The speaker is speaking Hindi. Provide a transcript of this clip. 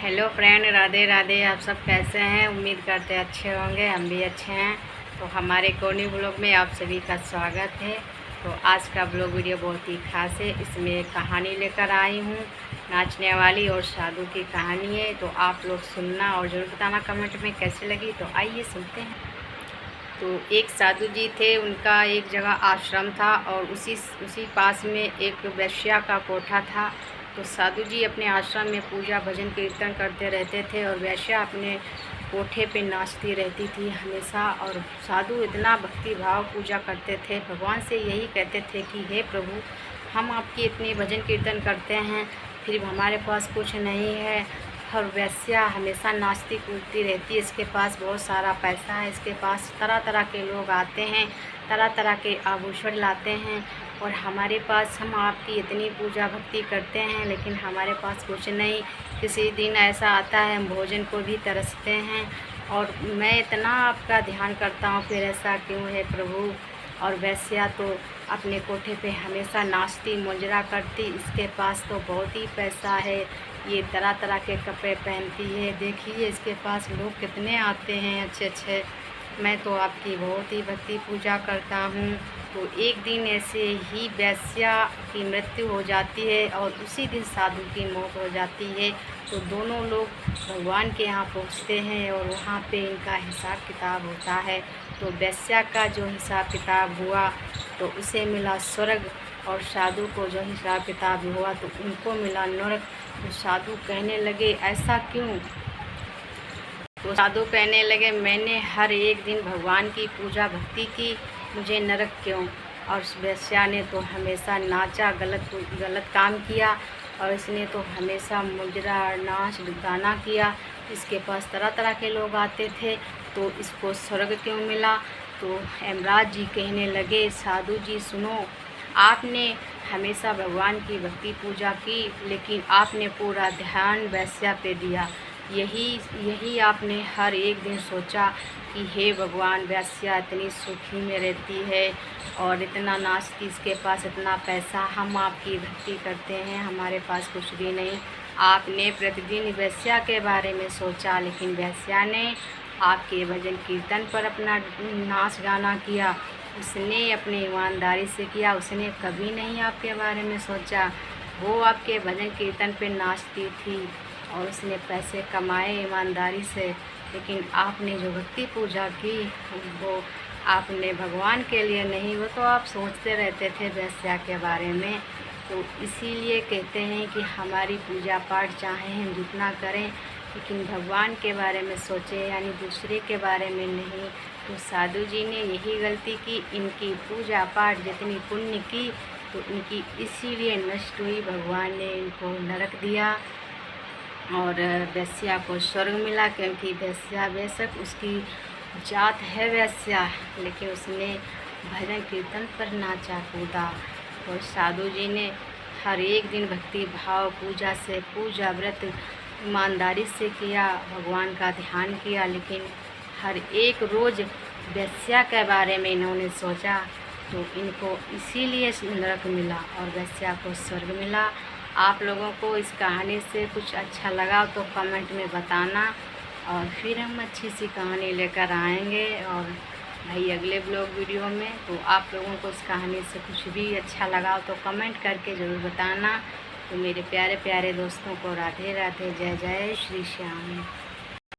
Hello friend, Radhe Radhe. आप सब कैसे हैं? उम्मीद करते अच्छे होंगे। हम भी अच्छे हैं। तो हमारे कोनी ब्लॉग में आप सभी का स्वागत है। तो आज का ब्लॉग वीडियो बहुत ही खास है। इसमें एक कहानी लेकर आई हूँ, नाचने वाली और साधु की कहानी है। तो आप लोग सुनना और ज़रूर बताना कमेंट में कैसे लगी। तो आइए सुनते हैं। तो एक साधु जी थे, उनका एक जगह आश्रम था और उसी पास में एक वैश्या का कोठा था। तो साधु जी अपने आश्रम में पूजा भजन कीर्तन करते रहते थे और वैश्या अपने कोठे पे नाचती रहती थी हमेशा। और साधु इतना भक्ति भाव पूजा करते थे, भगवान से यही कहते थे कि हे प्रभु, हम आपकी इतनी भजन कीर्तन करते हैं, फिर हमारे पास कुछ नहीं है। और वैश्या हमेशा नाचती कूदती रहती है, इसके पास बहुत सारा पैसा है, इसके पास तरह तरह के लोग आते हैं, तरह तरह के आभूषण लाते हैं। और हमारे पास, हम आपकी इतनी पूजा भक्ति करते हैं लेकिन हमारे पास कुछ नहीं। किसी दिन ऐसा आता है हम भोजन को भी तरसते हैं, और मैं इतना आपका ध्यान करता हूँ, फिर ऐसा क्यों है प्रभु। और वैश्या तो अपने कोठे पे हमेशा नाचती मुजरा करती, इसके पास तो बहुत ही पैसा है, ये तरह तरह के कपड़े पहनती है, देखिए इसके पास लोग कितने आते हैं अच्छे अच्छे। मैं तो आपकी बहुत ही भक्ति पूजा करता हूँ। तो एक दिन ऐसे ही वैश्या की मृत्यु हो जाती है और उसी दिन साधु की मौत हो जाती है। तो दोनों लोग भगवान के यहाँ पहुँचते हैं और वहाँ पे इनका हिसाब किताब होता है। तो वैश्या का जो हिसाब किताब हुआ तो उसे मिला स्वर्ग, और साधु को जो हिसाब किताब हुआ तो उनको मिला नरक। तो साधु कहने लगे ऐसा क्यों? तो साधु कहने लगे मैंने हर एक दिन भगवान की पूजा भक्ति की, मुझे नरक क्यों? और वैश्या ने तो हमेशा नाचा, गलत काम किया, और इसने तो हमेशा मुजरा नाच गाना किया, इसके पास तरह तरह के लोग आते थे, तो इसको स्वर्ग क्यों मिला? तो यमराज जी कहने लगे साधु जी सुनो, आपने हमेशा भगवान की भक्ति पूजा की लेकिन आपने पूरा ध्यान वैश्या पे दिया। यही आपने हर एक दिन सोचा कि हे भगवान, वैश्या इतनी सुखी में रहती है और इतना नाचती, इसके पास इतना पैसा, हम आपकी भक्ति करते हैं, हमारे पास कुछ भी नहीं। आपने प्रतिदिन वैश्या के बारे में सोचा लेकिन वैश्या ने आपके भजन कीर्तन पर अपना नाच गाना किया, उसने अपनी ईमानदारी से किया, उसने कभी नहीं आपके बारे में सोचा। वो आपके भजन कीर्तन पे नाचती थी और उसने पैसे कमाए ईमानदारी से, लेकिन आपने जो भक्ति पूजा की वो आपने भगवान के लिए नहीं, वो तो आप सोचते रहते थे वैश्या के बारे में। तो इसीलिए कहते हैं कि हमारी पूजा पाठ चाहे हम जितना करें लेकिन भगवान के बारे में सोचें, यानी दूसरे के बारे में नहीं। तो साधु जी ने यही गलती की, इनकी पूजा पाठ जितनी पुण्य की तो इनकी इसीलिए नष्ट हुई, भगवान ने इनको नरक दिया और वैश्या को स्वर्ग मिला। क्योंकि वैश्या बेशक उसकी जात है वैश्या, लेकिन उसने भजन कीर्तन पर नाचा कूदा। और साधु जी ने हर एक दिन भक्ति भाव पूजा से, पूजा व्रत ईमानदारी से किया, भगवान का ध्यान किया, लेकिन हर एक रोज़ वैश्या के बारे में इन्होंने सोचा, तो इनको इसीलिए नरक मिला और वैश्या को स्वर्ग मिला। आप लोगों को इस कहानी से कुछ अच्छा लगा तो कमेंट में बताना, और फिर हम अच्छी सी कहानी लेकर आएंगे और भाई अगले ब्लॉग वीडियो में। तो आप लोगों को इस कहानी से कुछ भी अच्छा लगा तो कमेंट करके ज़रूर बताना। तो मेरे प्यारे प्यारे दोस्तों को राधे राधे, जय जय श्री श्याम।